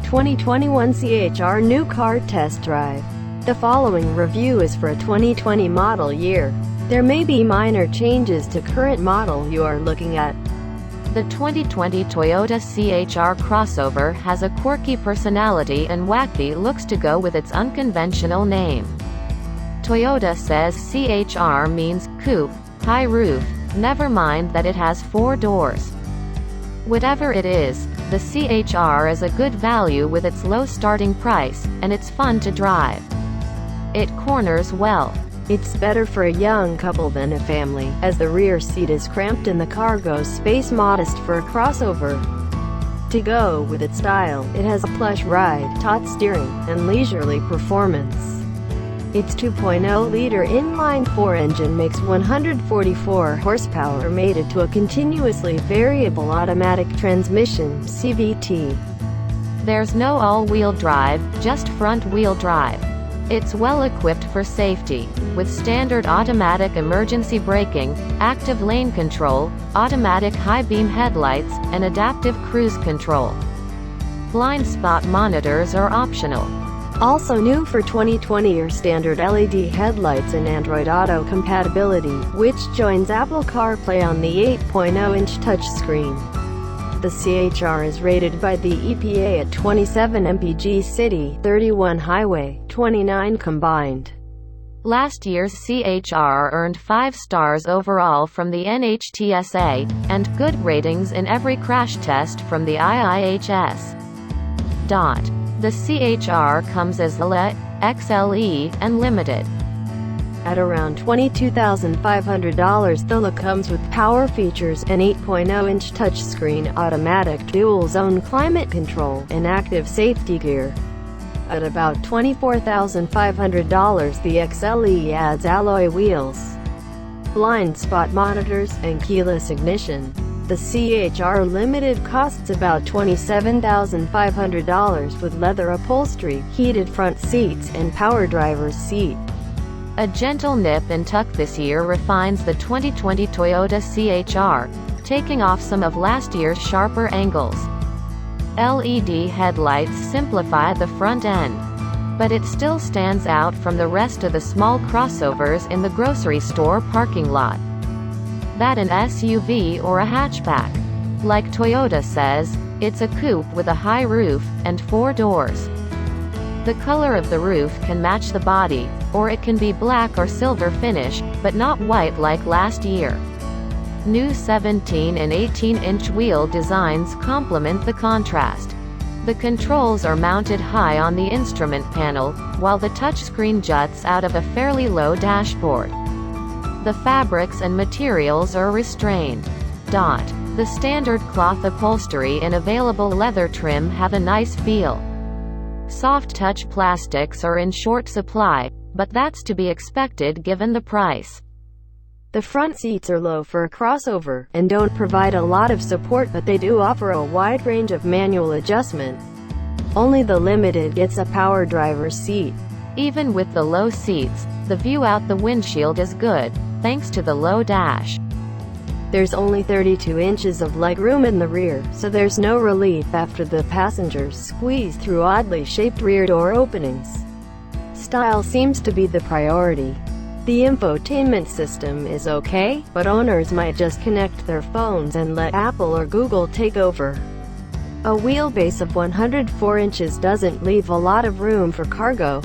2021 CHR New Car Test Drive. The following review is for a 2020 model year. There may be minor changes to current model you are looking at. The 2020 Toyota CHR crossover has a quirky personality and wacky looks to go with its unconventional name. Toyota says CHR means coupe, high roof, never mind that it has 4 doors. Whatever it is, the CHR is a good value with its low starting price, and it's fun to drive. It corners well. It's better for a young couple than a family, as the rear seat is cramped and the cargo space modest for a crossover. To go with its style, it has a plush ride, taut steering, and leisurely performance. Its 2.0-liter inline-4 engine makes 144 horsepower mated to a continuously variable automatic transmission (CVT). There's no all-wheel drive, just front-wheel drive. It's well equipped for safety, with standard automatic emergency braking, active lane control, automatic high-beam headlights, and adaptive cruise control. Blind spot monitors are optional. Also new for 2020 are standard LED headlights and Android Auto compatibility, which joins Apple CarPlay on the 8.0-inch touchscreen. The CHR is rated by the EPA at 27 mpg city, 31 highway, 29 combined. Last year's CHR earned 5 stars overall from the NHTSA, and good ratings in every crash test from the IIHS. The CHR comes as LE, XLE, and Limited. At around $22,500, the LE comes with power features, an 8.0-inch touchscreen, automatic dual-zone climate control, and active safety gear. At about $24,500, the XLE adds alloy wheels, blind spot monitors, and keyless ignition. The CHR Limited costs about $27,500 with leather upholstery, heated front seats, and power driver's seat. A gentle nip and tuck this year refines the 2020 Toyota CHR, taking off some of last year's sharper angles. LED headlights simplify the front end, but it still stands out from the rest of the small crossovers in the grocery store parking lot. That an SUV or a hatchback. Like Toyota says, it's a coupe with a high roof, and 4 doors. The color of the roof can match the body, or it can be black or silver finish, but not white like last year. New 17 and 18-inch wheel designs complement the contrast. The controls are mounted high on the instrument panel, while the touchscreen juts out of a fairly low dashboard. The fabrics and materials are restrained. The standard cloth upholstery and available leather trim have a nice feel. Soft touch plastics are in short supply, but that's to be expected given the price. The front seats are low for a crossover, and don't provide a lot of support, but they do offer a wide range of manual adjustment. Only the Limited gets a power driver's seat. Even with the low seats, the view out the windshield is good, thanks to the low dash. There's only 32 inches of legroom in the rear, so there's no relief after the passengers squeeze through oddly shaped rear door openings. Style seems to be the priority. The infotainment system is okay, but owners might just connect their phones and let Apple or Google take over. A wheelbase of 104 inches doesn't leave a lot of room for cargo.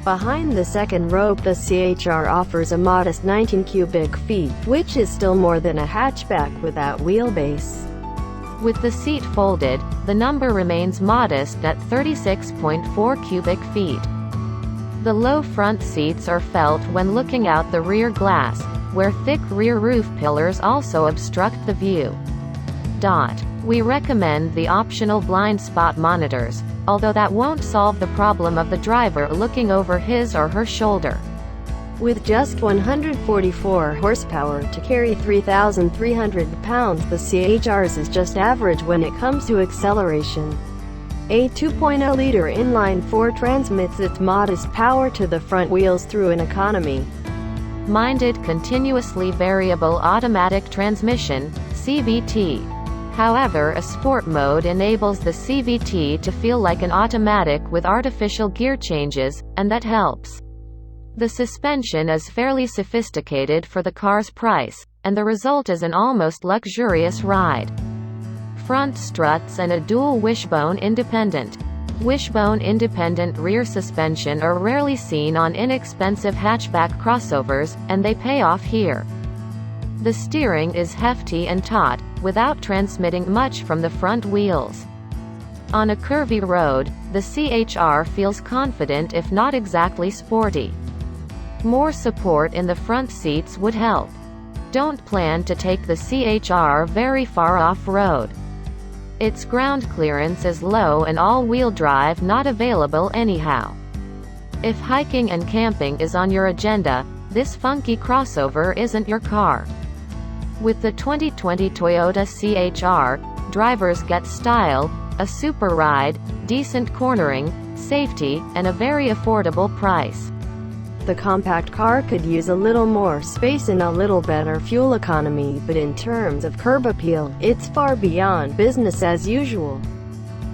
Behind the second row, the CHR offers a modest 19 cubic feet, which is still more than a hatchback with that wheelbase. With the seat folded, the number remains modest at 36.4 cubic feet. The low front seats are felt when looking out the rear glass, where thick rear roof pillars also obstruct the view. We recommend the optional blind spot monitors, although that won't solve the problem of the driver looking over his or her shoulder. With just 144 horsepower to carry 3,300 pounds, the CHR's is just average when it comes to acceleration. A 2.0-liter inline-4 transmits its modest power to the front wheels through an economy-minded continuously variable automatic transmission (CVT). However, a sport mode enables the CVT to feel like an automatic with artificial gear changes, and that helps. The suspension is fairly sophisticated for the car's price, and the result is an almost luxurious ride. Front struts and a dual wishbone independent. Wishbone independent rear suspension are rarely seen on inexpensive hatchback crossovers, and they pay off here. The steering is hefty and taut, without transmitting much from the front wheels. On a curvy road, the CHR feels confident if not exactly sporty. More support in the front seats would help. Don't plan to take the CHR very far off-road. Its ground clearance is low and all-wheel drive not available anyhow. If hiking and camping is on your agenda, this funky crossover isn't your car. With the 2020 Toyota CHR, drivers get style, a super ride, decent cornering, safety, and a very affordable price. The compact car could use a little more space and a little better fuel economy, but in terms of curb appeal, it's far beyond business as usual.